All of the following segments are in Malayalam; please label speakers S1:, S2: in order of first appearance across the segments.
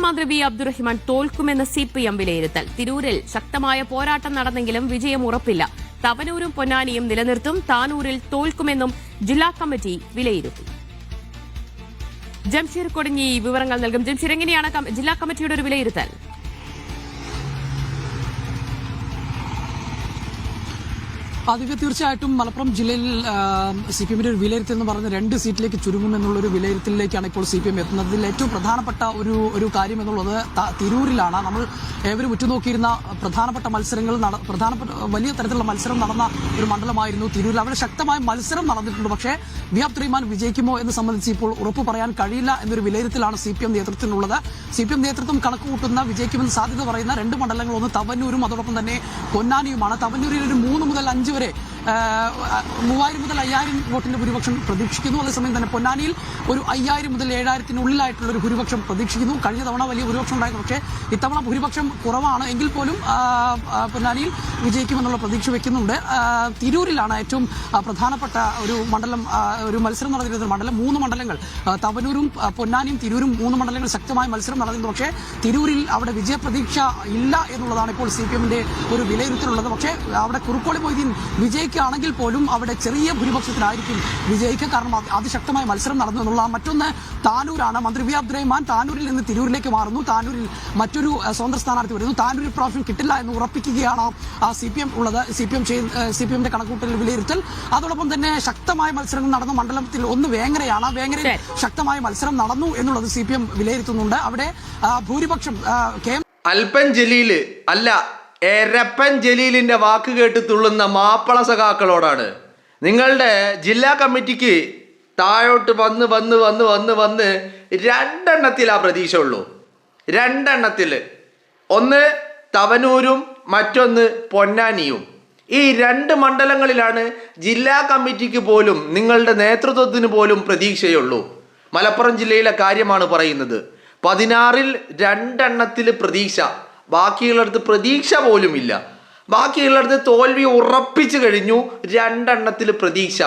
S1: മന്ത്രി വി അബ്ദുറഹിമാൻ തോൽക്കുമെന്ന് CPM വിലയിരുത്തൽ. തിരൂരിൽ ശക്തമായ പോരാട്ടം നടന്നെങ്കിലും വിജയം ഉറപ്പില്ല. തവനൂരും പൊന്നാനിയും നിലനിർത്തും. താനൂരിൽ തോൽക്കുമെന്നും ജില്ലാ കമ്മിറ്റി വിലയിരുത്തി. ജംഷീർ കൊടിഞ്ഞി വിവരങ്ങൾ നൽകും. ജംഷീർ, എങ്ങനെയാണ് ജില്ലാ കമ്മിറ്റിയുടെ ഒരു വിലയിരുത്തൽ?
S2: അതിന് തീർച്ചയായിട്ടും മലപ്പുറം ജില്ലയിൽ CPMന്റെ ഒരു വിലയിരുത്തൽ എന്ന് പറഞ്ഞ 2 സീറ്റിലേക്ക് ചുരുങ്ങുമെന്നുള്ളൊരു വിലയിരുത്തലിലേക്കാണ് ഇപ്പോൾ CPM എത്തുന്നത്. ഇതിൽ ഏറ്റവും പ്രധാനപ്പെട്ട ഒരു കാര്യം എന്നുള്ളത് തിരൂരിലാണ്. നമ്മൾ ഏവരും ഉറ്റുനോക്കിയിരുന്ന പ്രധാനപ്പെട്ട മത്സരങ്ങൾ വലിയ തരത്തിലുള്ള മത്സരം നടന്ന ഒരു മണ്ഡലമായിരുന്നു തിരൂരിൽ. അവിടെ ശക്തമായ മത്സരം നടന്നിട്ടുണ്ട്. പക്ഷേ വി അബ്ദുറഹിമാൻ വിജയിക്കുമോ എന്ന് സംബന്ധിച്ച് ഇപ്പോൾ ഉറപ്പ് പറയാൻ കഴിയില്ല എന്നൊരു വിലയിരുത്തലാണ് CPM നേതൃത്വത്തിനുള്ളത്. CPM നേതൃത്വം കണക്കുകൂട്ടുന്ന വിജയിക്കുമെന്ന് സാധ്യത പറയുന്ന 2 മണ്ഡലങ്ങൾ, ഒന്ന് തവന്നൂരും അതോടൊപ്പം തന്നെ പൊന്നാനിയുമാണ്. തവന്നൂരിൽ ഒരു 3 മുതൽ 5 വരെ 3000 മുതൽ 5000 വോട്ടിന്റെ ഭൂരിപക്ഷം പ്രതീക്ഷിക്കുന്നു. അതേസമയം തന്നെ പൊന്നാനിയിൽ ഒരു 5000 മുതൽ 7000 ഒരു ഭൂരിപക്ഷം പ്രതീക്ഷിക്കുന്നു. കഴിഞ്ഞ തവണ വലിയ ഭൂരിപക്ഷം ഉണ്ടായിരുന്നു. പക്ഷേ ഇത്തവണ ഭൂരിപക്ഷം കുറവാണ്. എങ്കിൽ പോലും പൊന്നാനിയിൽ വിജയിക്കുമെന്നുള്ള പ്രതീക്ഷ വെക്കുന്നുണ്ട്. തിരൂരിലാണ് ഏറ്റവും പ്രധാനപ്പെട്ട ഒരു മണ്ഡലം, ഒരു മത്സരം നടന്നിരുന്ന മണ്ഡലം. 3 മണ്ഡലങ്ങൾ, തവനൂരും പൊന്നാനിയും തിരൂരും 3 മണ്ഡലങ്ങൾ ശക്തമായ മത്സരം നടന്നിരുന്നു. പക്ഷേ തിരൂരിൽ അവിടെ വിജയപ്രതീക്ഷ ഇല്ല എന്നുള്ളതാണ് ഇപ്പോൾ CPMന്റെ ഒരു വിലയിരുത്തലുള്ളത്. പക്ഷേ അവിടെ കുറുക്കോളി മൊയ്തീൻ വിജയിക്കുകയാണെങ്കിൽ പോലും അവിടെ ചെറിയ ഭൂരിപക്ഷത്തിലായിരിക്കും വിജയിക്കുക. കാരണം അതിശക്തമായ മത്സരം നടന്നു എന്നുള്ള. മറ്റൊന്ന് താനൂരാണ്. മന്ത്രി വി അബ്ദുറഹിമാൻ താനൂരിൽ നിന്ന് തിരൂരിലേക്ക് മാറുന്നു. താനൂരിൽ മറ്റൊരു സ്വതന്ത്ര സ്ഥാനാർത്ഥി വരുന്നു. താനൂരിൽ പ്രാവശ്യം കിട്ടില്ല എന്ന് ഉറപ്പിക്കുകയാണ് CPM ഉള്ളത്. CPMന്റെ കണക്കൂട്ടൽ വിലയിരുത്തൽ. അതോടൊപ്പം തന്നെ ശക്തമായ മത്സരങ്ങൾ നടന്ന മണ്ഡലത്തിൽ ഒന്ന് വേങ്ങരയാണ്. വേങ്ങരയിൽ ശക്തമായ മത്സരം നടന്നു എന്നുള്ളത് CPM വിലയിരുത്തുന്നുണ്ട്. അവിടെ ഭൂരിപക്ഷം
S3: അൽപ്പൻ ജലീല് അല്ല, എരപ്പൻ ജലീലിന്റെ വാക്ക് കേട്ട് തുള്ളുന്ന മാപ്പള സഖാക്കളോടാണ്. നിങ്ങളുടെ ജില്ലാ കമ്മിറ്റിക്ക് താഴോട്ട് വന്ന് 2 പ്രതീക്ഷ ഉള്ളൂ. 2 ഒന്ന് തവനൂരും മറ്റൊന്ന് പൊന്നാനിയും. ഈ 2 മണ്ഡലങ്ങളിലാണ് ജില്ലാ കമ്മിറ്റിക്ക് പോലും നിങ്ങളുടെ നേതൃത്വത്തിന് പോലും പ്രതീക്ഷയുള്ളൂ. മലപ്പുറം ജില്ലയിലെ കാര്യമാണ് പറയുന്നത്. 16ൽ 2 പ്രതീക്ഷ, ബാക്കിയുള്ളിടത്ത് പ്രതീക്ഷ പോലുമില്ല. ബാക്കിയുള്ളിടത്ത് തോൽവി ഉറപ്പിച്ചു കഴിഞ്ഞു. 2 പ്രതീക്ഷ.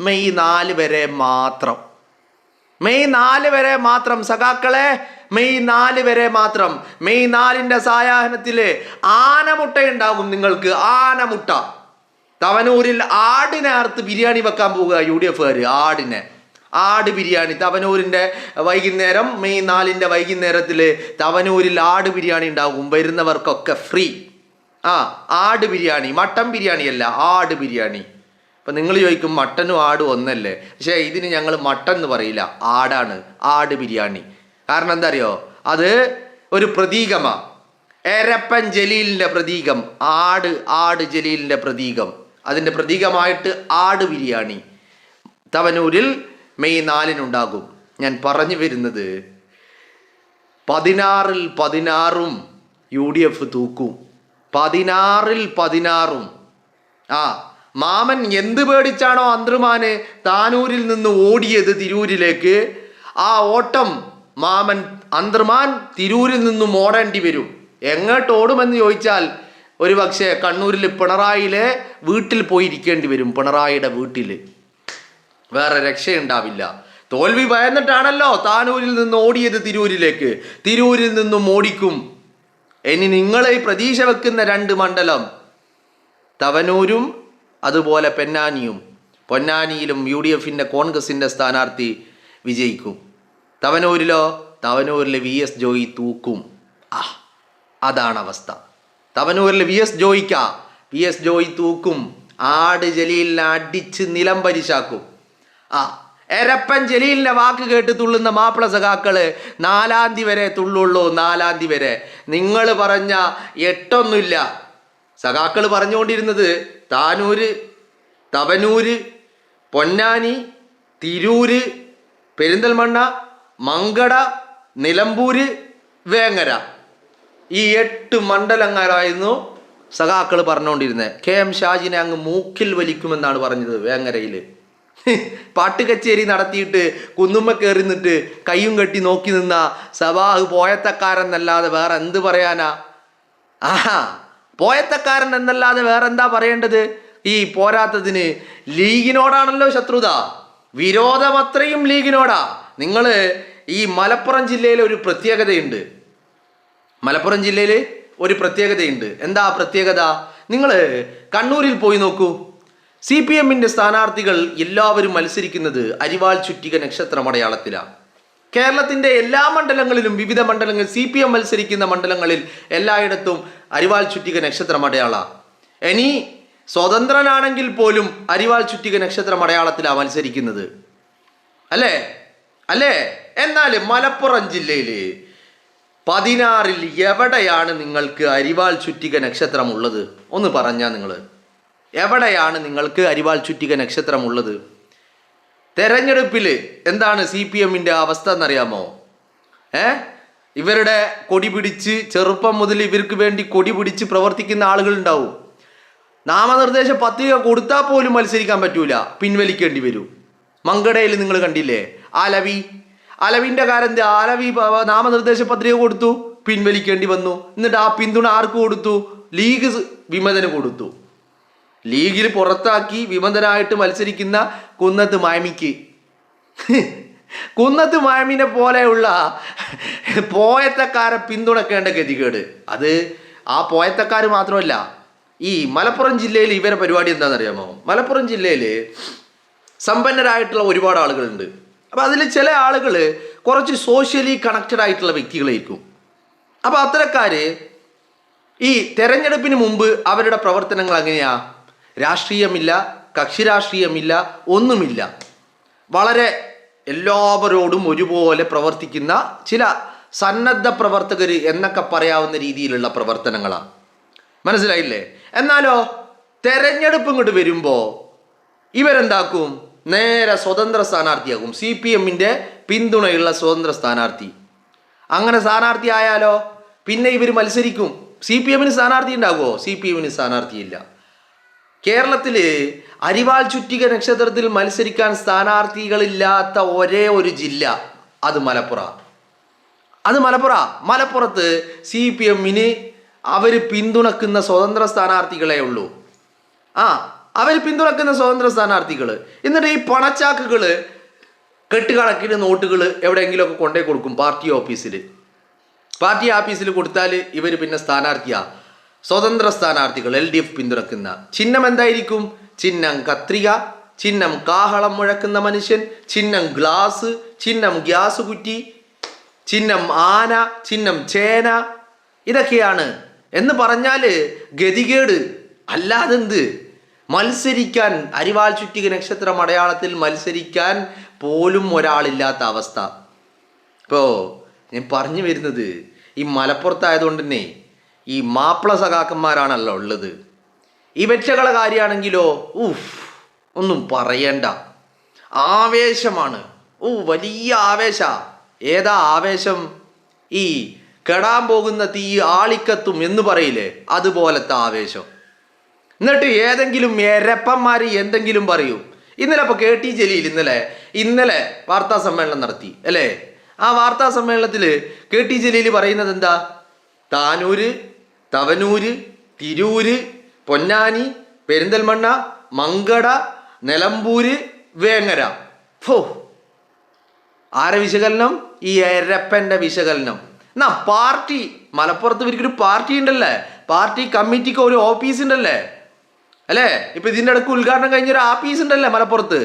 S3: മെയ് 4 വരെ മാത്രം. മെയ് 4 വരെ മാത്രം സഖാക്കളെ, മെയ് 4 വരെ മാത്രം. മെയ് 4ന്റെ സായാഹ്നത്തില് ആനമുട്ടയുണ്ടാകും നിങ്ങൾക്ക്. ആനമുട്ട. തവനൂരിൽ ആടിനെ അറുത്ത് ബിരിയാണി വെക്കാൻ പോവുക UDF-കാര്. ആട് ബിരിയാണി തവനൂരിൻ്റെ വൈകുന്നേരം, മെയ് 4ന്റെ വൈകുന്നേരത്തിൽ തവനൂരിൽ ആട് ബിരിയാണി ഉണ്ടാകും. വരുന്നവർക്കൊക്കെ ഫ്രീ. ആട് ബിരിയാണി, മട്ടൻ ബിരിയാണി അല്ല, ആട് ബിരിയാണി. അപ്പം നിങ്ങൾ ചോദിക്കും മട്ടനും ആടും ഒന്നല്ലേ? പക്ഷേ ഇതിന് ഞങ്ങൾ മട്ടൻ എന്ന് പറയില്ല, ആടാണ്, ആട് ബിരിയാണി. കാരണം എന്താ അറിയോ, അത് ഒരു പ്രതീകമാണ്. എരപ്പൻ ജലീലിൻ്റെ പ്രതീകം, ആട് ജലീലിൻ്റെ പ്രതീകം. അതിൻ്റെ പ്രതീകമായിട്ട് ആട് ബിരിയാണി തവനൂരിൽ മെയ് 4 ഞാൻ പറഞ്ഞു വരുന്നത് 16ൽ 16ഉം UDF തൂക്കും. 16ൽ 16ഉം. മാമൻ എന്ത് പേടിച്ചാണോ അന്തർമാന് താനൂരിൽ നിന്ന് ഓടിയത് തിരൂരിലേക്ക്, ആ ഓട്ടം മാമൻ അന്തർമാൻ തിരൂരിൽ നിന്നും ഓടേണ്ടി വരും. എങ്ങോട്ട് ഓടുമെന്ന് ചോദിച്ചാൽ ഒരു പക്ഷേ കണ്ണൂരിൽ പിണറായിലെ വീട്ടിൽ പോയിരിക്കേണ്ടി വരും. പിണറായിയുടെ വീട്ടിൽ വേറെ രക്ഷയുണ്ടാവില്ല. തോൽവി ഭയന്നിട്ടാണല്ലോ താനൂരിൽ നിന്ന് ഓടിയത് തിരൂരിലേക്ക്. തിരൂരിൽ നിന്നും ഓടിക്കും. ഇനി നിങ്ങളെ പ്രതീക്ഷ വെക്കുന്ന 2 മണ്ഡലം തവനൂരും അതുപോലെ പൊന്നാനിയും. പൊന്നാനിയിലും UDFന്റെ കോൺഗ്രസിന്റെ സ്ഥാനാർത്ഥി വിജയിക്കും. തവനൂരിലോ, തവനൂരിൽ VS ജോയി തൂക്കും. അതാണ് അവസ്ഥ. തവനൂരിൽ VS ജോയി തൂക്കും. ആട് ജലീലിനെ അടിച്ച് നിലം പരിശാക്കും. എരപ്പൻ ജലീലിന്റെ വാക്ക് കേട്ട് തുള്ളുന്ന മാപ്പിള സഖാക്കള് 4-ാം തീയതി വരെ തുള്ളുള്ളൂ. 4-ാം തീയതി വരെ. നിങ്ങൾ പറഞ്ഞ 8ഒന്നുമില്ല. സഖാക്കൾ പറഞ്ഞുകൊണ്ടിരുന്നത് താനൂര്, തവനൂര്, പൊന്നാനി, തിരൂര്, പെരിന്തൽമണ്ണ, മങ്കട, നിലമ്പൂര്, വേങ്ങര. ഈ 8 മണ്ഡലങ്ങളായിരുന്നു സഖാക്കൾ പറഞ്ഞുകൊണ്ടിരുന്നത്. KM ഷാജിനെ അങ്ങ് മൂക്കിൽ വലിക്കുമെന്നാണ് പറഞ്ഞത്. വേങ്ങരയിൽ പാട്ട് കച്ചേരി നടത്തിയിട്ട് കുന്നുമ്മ കയറി നിന്നിട്ട് കയ്യും കെട്ടി നോക്കി നിന്ന സബാഹ് പോയത്തക്കാരൻ വേറെ എന്ത് പറയാനാ? പോയത്തക്കാരൻ എന്നല്ലാതെ വേറെ എന്താ പറയേണ്ടത്? ഈ പോരാത്തതിന് ലീഗിനോടാണല്ലോ ശത്രുത, വിരോധം അത്രയും ലീഗിനോടാ. നിങ്ങൾ ഈ മലപ്പുറം ജില്ലയിൽ ഒരു പ്രത്യേകതയുണ്ട്. മലപ്പുറം ജില്ലയിൽ ഒരു പ്രത്യേകതയുണ്ട്. എന്താ ആ പ്രത്യേകത? നിങ്ങൾ കണ്ണൂരിൽ പോയി നോക്കൂ. CPM-ന്റെ സ്ഥാനാർത്ഥികൾ എല്ലാവരും മത്സരിക്കുന്നത് അരിവാൾ ചുറ്റിക നക്ഷത്രമടയാളത്തിലാണ്. കേരളത്തിന്റെ എല്ലാ മണ്ഡലങ്ങളിലും വിവിധ മണ്ഡലങ്ങൾ CPM മത്സരിക്കുന്ന മണ്ഡലങ്ങളിൽ എല്ലായിടത്തും അരിവാൾ ചുറ്റിക നക്ഷത്രമടയാള. ഇനി സ്വതന്ത്രനാണെങ്കിൽ പോലും അരിവാൾ ചുറ്റിക നക്ഷത്രമടയാളത്തിലാണ് മത്സരിക്കുന്നത്. അല്ലേ? എന്നാൽ മലപ്പുറം ജില്ലയിൽ 16-ൽ എവിടെയാണ് നിങ്ങൾക്ക് അരിവാൾ ചുറ്റിക നക്ഷത്രമുള്ളത്? ഒന്ന് പറഞ്ഞാൽ നിങ്ങൾ എവിടെയാണ് നിങ്ങൾക്ക് അരിവാൾ ചുറ്റിക നക്ഷത്രമുള്ളത്? തെരഞ്ഞെടുപ്പിൽ എന്താണ് CPM-ന്റെ അവസ്ഥ എന്നറിയാമോ? ഇവരുടെ കൊടി പിടിച്ച് ചെറുപ്പം മുതൽ ഇവർക്ക് വേണ്ടി കൊടി പിടിച്ച് പ്രവർത്തിക്കുന്ന ആളുകൾ ഉണ്ടാവും. നാമനിർദ്ദേശ പത്രിക കൊടുത്താൽ പോലും മത്സരിക്കാൻ പറ്റൂല, പിൻവലിക്കേണ്ടി വരും. മങ്കടയിൽ നിങ്ങൾ കണ്ടില്ലേ അലവിന്റെ കാര്യം എന്താ? അലവി നാമനിർദ്ദേശ പത്രിക കൊടുത്തു, പിൻവലിക്കേണ്ടി വന്നു. എന്നിട്ട് ആ പിന്തുണ ആർക്ക് കൊടുത്തു? ലീഗ് വിമതന് കൊടുത്തു. ലീഗിൽ പുറത്താക്കി വിമതനായിട്ട് മത്സരിക്കുന്ന കുന്നത്ത് മാമിക്ക് കുന്നത്ത് മാമിനെ പോലെയുള്ള പോയത്തക്കാരെ പിന്തുണക്കേണ്ട ഗതികേട്. അത് ആ പോയത്തക്കാർ മാത്രമല്ല, ഈ മലപ്പുറം ജില്ലയിൽ ഇവരെ പരിപാടി എന്താണെന്നറിയാമോ? മലപ്പുറം ജില്ലയിൽ സമ്പന്നരായിട്ടുള്ള ഒരുപാട് ആളുകളുണ്ട്. അപ്പം അതിൽ ചില ആളുകൾ കുറച്ച് സോഷ്യലി കണക്റ്റഡ് ആയിട്ടുള്ള വ്യക്തികളായിരിക്കും. അപ്പം അത്തരക്കാർ ഈ തെരഞ്ഞെടുപ്പിന് മുമ്പ് അവരുടെ പ്രവർത്തനങ്ങൾ എങ്ങനെയാ? രാഷ്ട്രീയമില്ല, കക്ഷി രാഷ്ട്രീയമില്ല, ഒന്നുമില്ല. വളരെ എല്ലാവരോടും ഒരുപോലെ പ്രവർത്തിക്കുന്ന ചില സന്നദ്ധ പ്രവർത്തകർ എന്നൊക്കെ പറയാവുന്ന രീതിയിലുള്ള പ്രവർത്തനങ്ങളാണ്. മനസ്സിലായില്ലേ? എന്നാലോ തെരഞ്ഞെടുപ്പ് ഇങ്ങോട്ട് വരുമ്പോൾ ഇവരെന്താക്കും? നേരെ സ്വതന്ത്ര സ്ഥാനാർത്ഥിയാകും. CPM-ന്റെ പിന്തുണയുള്ള സ്വതന്ത്ര സ്ഥാനാർത്ഥി. അങ്ങനെ സ്ഥാനാർത്ഥി ആയാലോ പിന്നെ ഇവർ മത്സരിക്കും. CPM-ന് സ്ഥാനാർത്ഥി ഉണ്ടാകുമോ? CPM-ന് സ്ഥാനാർത്ഥിയില്ല. കേരളത്തിൽ അരിവാൾ ചുറ്റിക നക്ഷത്രത്തിൽ മത്സരിക്കാൻ സ്ഥാനാർത്ഥികളില്ലാത്ത ഒരേ ഒരു ജില്ല അത് മലപ്പുറത്ത് CPM-ന് അവർ പിന്തുണക്കുന്ന സ്വതന്ത്ര സ്ഥാനാർത്ഥികളെ ഉള്ളൂ. അവർ പിന്തുണക്കുന്ന സ്വതന്ത്ര സ്ഥാനാർത്ഥികൾ. എന്നിട്ട് ഈ പണച്ചാക്കുകൾ കെട്ടുകണക്കിന് നോട്ടുകൾ എവിടെയെങ്കിലുമൊക്കെ കൊണ്ടേ കൊടുക്കും പാർട്ടി ഓഫീസിൽ കൊടുത്താൽ ഇവർ പിന്നെ സ്ഥാനാർത്ഥിയാ. സ്വതന്ത്ര സ്ഥാനാർത്ഥികൾ LDF പിന്തുണക്കുന്ന ചിഹ്നം എന്തായിരിക്കും? ചിഹ്നം കത്രിക, ചിഹ്നം കാഹളം മുഴക്കുന്ന മനുഷ്യൻ, ചിഹ്നം ഗ്ലാസ്, ചിഹ്നം ഗ്യാസ് കുറ്റി, ചിഹ്നം ആന, ചിഹ്നം ചേന. ഇതൊക്കെയാണ് എന്ന് പറഞ്ഞാൽ ഗതികേട്. അല്ലാതെന്ത്? മത്സരിക്കാൻ അരിവാൾ ചുറ്റിക നക്ഷത്രം അടയാളത്തിൽ മത്സരിക്കാൻ പോലും ഒരാളില്ലാത്ത അവസ്ഥ. ഇപ്പോൾ ഞാൻ പറഞ്ഞു വരുന്നത് ഈ മലപ്പുറത്തായതുകൊണ്ട് തന്നെ ഈ മാപ്പിള സഖാക്കന്മാരാണല്ലോ ഉള്ളത്. ഈ വെറ്റകളെ കാര്യമാണെങ്കിലോ ഒന്നും പറയണ്ട, ആവേശമാണ്. വലിയ ആവേശ. ഏതാ ആവേശം? ഈ കെടാൻ പോകുന്ന തീ ആളിക്കത്തും എന്ന് പറയില്ലേ, അതുപോലത്തെ ആവേശം. എന്നിട്ട് ഏതെങ്കിലും എരപ്പന്മാർ എന്തെങ്കിലും പറയും. ഇന്നലെ അപ്പോൾ KT ജലീൽ ഇന്നലെ വാർത്താ സമ്മേളനം നടത്തി അല്ലേ? ആ വാർത്താ സമ്മേളനത്തിൽ KT ജലീൽ പറയുന്നത് എന്താ? താനൂര്, തവനൂര്, തിരൂര്, പൊന്നാനി, പെരിന്തൽമണ്ണ, മങ്കട, നിലമ്പൂര്, വേങ്ങര. ആരെ വിശകലനം? ഈ എരപ്പൻ്റെ വിശകലനം. എന്നാ പാർട്ടി മലപ്പുറത്ത് ഇവർക്കൊരു പാർട്ടി ഉണ്ടല്ലേ, പാർട്ടി കമ്മിറ്റിക്ക് ഒരു ഓഫീസ് ഉണ്ടല്ലേ അല്ലേ? ഇപ്പം ഇതിൻ്റെ ഇടയ്ക്ക് ഉദ്ഘാടനം കഴിഞ്ഞൊരു ആഫീസ് ഉണ്ടല്ലേ മലപ്പുറത്ത്.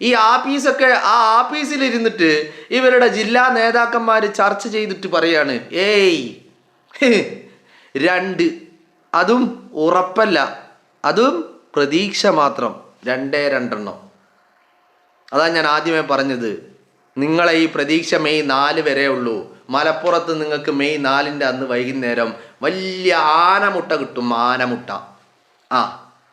S3: ഈ ആഫീസൊക്കെ ആ ആഫീസിലിരുന്നിട്ട് ഇവരുടെ ജില്ലാ നേതാക്കന്മാർ ചർച്ച ചെയ്തിട്ട് പറയാണ്, 2 അതും ഉറപ്പല്ല, അതും പ്രതീക്ഷ മാത്രം, 2 അതാ ഞാൻ ആദ്യമേ പറഞ്ഞത്. നിങ്ങളെ ഈ പ്രതീക്ഷ മെയ് 4 വരെ ഉള്ളൂ. മലപ്പുറത്ത് നിങ്ങൾക്ക് മെയ് 4-ൻ്റെ അന്ന് വൈകുന്നേരം വലിയ ആനമുട്ട കിട്ടും. ആനമുട്ട.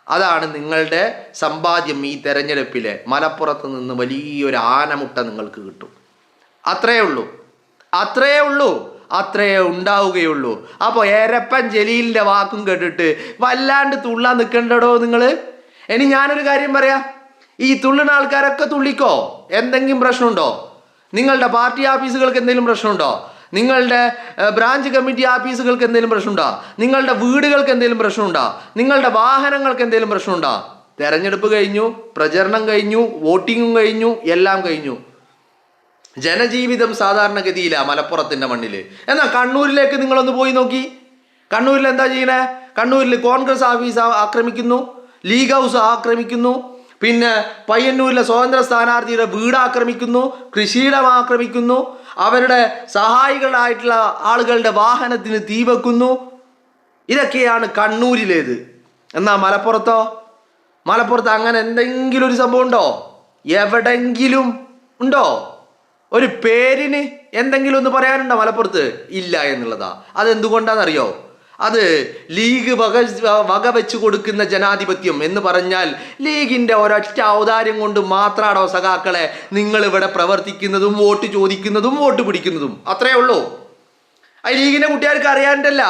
S3: അതാണ് നിങ്ങളുടെ സമ്പാദ്യം. ഈ തെരഞ്ഞെടുപ്പിലെ മലപ്പുറത്ത് നിന്ന് വലിയൊരു ആനമുട്ട നിങ്ങൾക്ക് കിട്ടും. അത്രയേ ഉള്ളൂ, അത്രയേ ഉണ്ടാവുകയുള്ളൂ. അപ്പോൾ എരപ്പൻ ജലീലിൻ്റെ വാക്കും കേട്ടിട്ട് വല്ലാണ്ട് തുള്ളാൻ നിൽക്കണ്ടോ നിങ്ങൾ? ഇനി ഞാനൊരു കാര്യം പറയാം. ഈ തുള്ളുന്ന ആൾക്കാരൊക്കെ തുള്ളിക്കോ. എന്തെങ്കിലും പ്രശ്നമുണ്ടോ? നിങ്ങളുടെ പാർട്ടി ഓഫീസുകൾക്ക് എന്തെങ്കിലും പ്രശ്നമുണ്ടോ? നിങ്ങളുടെ ബ്രാഞ്ച് കമ്മിറ്റി ഓഫീസുകൾക്ക് എന്തെങ്കിലും പ്രശ്നമുണ്ടോ? നിങ്ങളുടെ വീടുകൾക്ക് എന്തെങ്കിലും പ്രശ്നമുണ്ടോ? നിങ്ങളുടെ വാഹനങ്ങൾക്ക് എന്തെങ്കിലും പ്രശ്നമുണ്ടോ? തെരഞ്ഞെടുപ്പ് കഴിഞ്ഞു, പ്രചരണം കഴിഞ്ഞു, വോട്ടിങ്ങും കഴിഞ്ഞു, എല്ലാം കഴിഞ്ഞു. ജനജീവിതം സാധാരണഗതിയിലാ മലപ്പുറത്തിന്റെ മണ്ണിൽ. എന്നാൽ കണ്ണൂരിലേക്ക് നിങ്ങളൊന്ന് പോയി നോക്കി. കണ്ണൂരിൽ എന്താ ചെയ്യണേ? കണ്ണൂരിൽ കോൺഗ്രസ് ഓഫീസ് ആക്രമിക്കുന്നു, ലീഗ് ഹൗസ് ആക്രമിക്കുന്നു, പിന്നെ പയ്യന്നൂരിലെ സ്വതന്ത്ര സ്ഥാനാർത്ഥിയുടെ വീട് ആക്രമിക്കുന്നു, കൃഷിയിടം ആക്രമിക്കുന്നു, അവരുടെ സഹായികളായിട്ടുള്ള ആളുകളുടെ വാഹനത്തിന് തീ വെക്കുന്നു. ഇതൊക്കെയാണ് കണ്ണൂരിലേത്. എന്നാൽ മലപ്പുറത്ത് അങ്ങനെ എന്തെങ്കിലും ഒരു സംഭവം ഉണ്ടോ? എവിടെങ്കിലും ഉണ്ടോ? ഒരു പേരിന് എന്തെങ്കിലും ഒന്ന് പറയാനുണ്ടോ മലപ്പുറത്ത്? ഇല്ല എന്നുള്ളതാ. അതെന്തുകൊണ്ടാണെന്നറിയോ? അത് ലീഗ് വക വെച്ച് കൊടുക്കുന്ന ജനാധിപത്യം എന്ന് പറഞ്ഞാൽ ലീഗിന്റെ ഒരൊറ്റ ഔദാര്യം കൊണ്ട് മാത്രമാണോ സഖാക്കളെ നിങ്ങൾ ഇവിടെ പ്രവർത്തിക്കുന്നതും വോട്ട് ചോദിക്കുന്നതും വോട്ട് പിടിക്കുന്നതും? അത്രേ ഉള്ളൂ. അത് ലീഗിന്റെ കുട്ടികൾക്ക് അറിയാനിട്ടല്ല.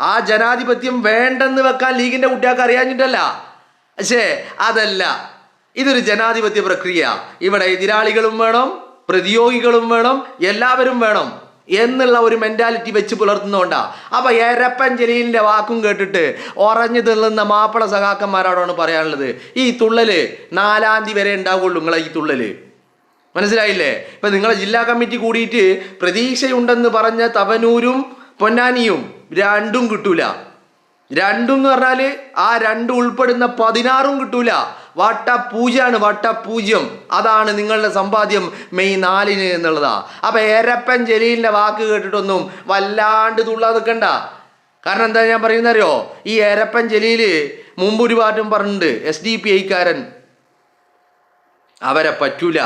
S3: ആ ജനാധിപത്യം വേണ്ടെന്ന് വെക്കാൻ ലീഗിന്റെ കുട്ടികൾക്ക് അറിയാഞ്ഞിട്ടല്ല. പക്ഷേ അതല്ല, ഇതൊരു ജനാധിപത്യ പ്രക്രിയ. ഇവിടെ എതിരാളികളും വേണം, പ്രതിയോഗികളും വേണം, എല്ലാവരും വേണം എന്നുള്ള ഒരു മെന്റാലിറ്റി വെച്ച് പുലർത്തുന്നോണ്ടാ. അപ്പൊ എരപ്പൻ ജലീലിന്റെ വാക്കും കേട്ടിട്ട് ഉറഞ്ഞു തള്ളുന്ന മാപ്പിള സഖാക്കന്മാരോടാണ് പറയാനുള്ളത്, ഈ തുള്ളല് 4-ാം തീയതി വരെ ഉണ്ടാവുള്ളൂ. നിങ്ങളെ ഈ തുള്ളല് മനസ്സിലായില്ലേ? ഇപ്പൊ നിങ്ങളെ ജില്ലാ കമ്മിറ്റി കൂടിയിട്ട് പ്രതീക്ഷയുണ്ടെന്ന് പറഞ്ഞ തവനൂരും പൊന്നാനിയും രണ്ടും കിട്ടൂല. രണ്ടും എന്ന് പറഞ്ഞാല് ആ രണ്ടും ഉൾപ്പെടുന്ന 16 കിട്ടൂല. വട്ടപൂജ്യാണ്, വട്ടപൂജ്യം. അതാണ് നിങ്ങളുടെ സമ്പാദ്യം മെയ് 4 എന്നുള്ളതാ. അപ്പൊ എരപ്പൻ ജലീലിന്റെ വാക്ക് കേട്ടിട്ടൊന്നും വല്ലാണ്ട് തുള്ളാൻ നിൽക്കണ്ട. കാരണം എന്താ ഞാൻ പറയുന്നറിയോ? ഈ എരപ്പൻ ജലീല് മുമ്പ് ഒരു പാട്ടും പറഞ്ഞിട്ടുണ്ട്. SDPI അവരെ പറ്റൂല,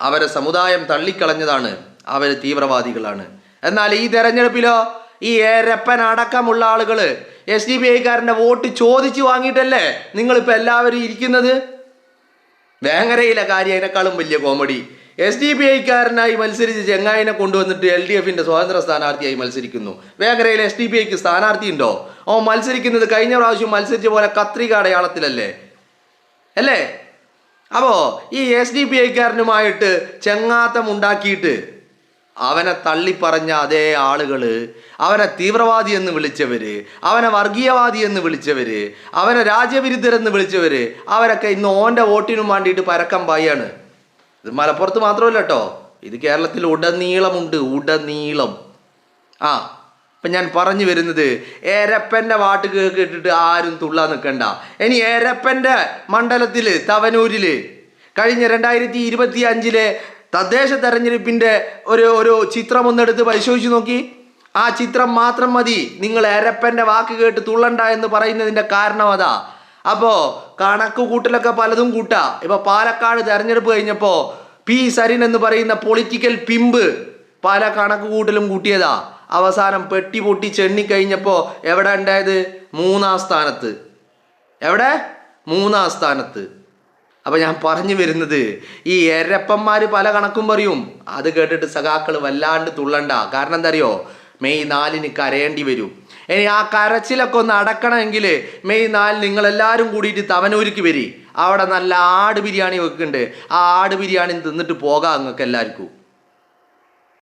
S3: അവരെ സമുദായം തള്ളിക്കളഞ്ഞതാണ്, അവര് തീവ്രവാദികളാണ്. എന്നാൽ ഈ തെരഞ്ഞെടുപ്പിലോ ഈ എരപ്പൻ അടക്കമുള്ള ആളുകള് SDPI വോട്ട് ചോദിച്ചു വാങ്ങിയിട്ടല്ലേ നിങ്ങളിപ്പോൾ എല്ലാവരും ഇരിക്കുന്നത്? വേങ്ങരയിലെ കാര്യം അതിനേക്കാളും വലിയ കോമഡി. SDPI മത്സരിച്ച് ചെങ്ങായിനെ കൊണ്ടുവന്നിട്ട് LDF സ്വതന്ത്ര സ്ഥാനാർത്ഥിയായി മത്സരിക്കുന്നു. വേങ്ങരയിൽ SDPI സ്ഥാനാർത്ഥി ഉണ്ടോ? മത്സരിക്കുന്നത് കഴിഞ്ഞ പ്രാവശ്യം മത്സരിച്ച പോലെ കത്രിക അടയാളത്തിലല്ലേ അല്ലേ? അപ്പോ ഈ SDPI ചെങ്ങാത്തം ഉണ്ടാക്കിയിട്ട് അവനെ തള്ളിപ്പറഞ്ഞ അതേ ആളുകള്, അവനെ തീവ്രവാദി എന്ന് വിളിച്ചവര്, അവനെ വർഗീയവാദി എന്ന് വിളിച്ചവര്, അവനെ രാജ്യവിരുദ്ധരെന്ന് വിളിച്ചവര്, അവരൊക്കെ ഇന്ന് ഓൻ്റെ വോട്ടിനും വേണ്ടിയിട്ട് പരക്കം പായാണ്. ഇത് മലപ്പുറത്ത് മാത്രമല്ല കേട്ടോ, ഇത് കേരളത്തിൽ ഉടനീളമുണ്ട്, ഉടനീളം. ഇപ്പം ഞാൻ പറഞ്ഞു വരുന്നത്, ഏരപ്പൻ്റെ വാട്ട് കേട്ടിട്ട് ആരും തുള്ളാൻ നിൽക്കണ്ട. ഇനി ഏരപ്പൻ്റെ മണ്ഡലത്തിൽ തവനൂരിൽ കഴിഞ്ഞ 2025 തദ്ദേശ തെരഞ്ഞെടുപ്പിൻ്റെ ഒരു ചിത്രം ഒന്നെടുത്ത് പരിശോധിച്ച് നോക്കി. ആ ചിത്രം മാത്രം മതി നിങ്ങൾ എരപ്പൻ്റെ വാക്ക് കേട്ട് തുള്ളണ്ട എന്ന് പറയുന്നതിൻ്റെ കാരണം അതാ. അപ്പോൾ കണക്ക് കൂട്ടലൊക്കെ പലതും കൂട്ടാ. ഇപ്പോൾ പാലക്കാട് തെരഞ്ഞെടുപ്പ് കഴിഞ്ഞപ്പോൾ P. സരിൻ എന്ന് പറയുന്ന പൊളിറ്റിക്കൽ പിമ്പ് പല കണക്ക് കൂട്ടലും കൂട്ടിയതാ. അവസാനം പെട്ടി പൊട്ടി ചെണ്ണിക്കഴിഞ്ഞപ്പോൾ എവിടെ ഉണ്ടായത്? 3-ാം സ്ഥാനത്ത്. എവിടെ? 3-ാം സ്ഥാനത്ത്. അപ്പം ഞാൻ പറഞ്ഞു വരുന്നത്, ഈ എരപ്പന്മാർ പല കണക്കും പറയും. അത് കേട്ടിട്ട് സഖാക്കൾ വല്ലാണ്ട് തുള്ളണ്ട. കാരണം എന്താ അറിയോ? മെയ് 4 കരയേണ്ടി വരും. ഇനി ആ കരച്ചിലൊക്കെ ഒന്ന് അടക്കണമെങ്കിൽ മെയ് 4 നിങ്ങളെല്ലാവരും കൂടിയിട്ട് തവനൂർക്ക് വരി. അവിടെ നല്ല ആട് ബിരിയാണി വെക്കുന്നുണ്ട്. ആ ആട് ബിരിയാണി തിന്നിട്ട് പോകാം നിങ്ങൾക്ക് എല്ലാവർക്കും.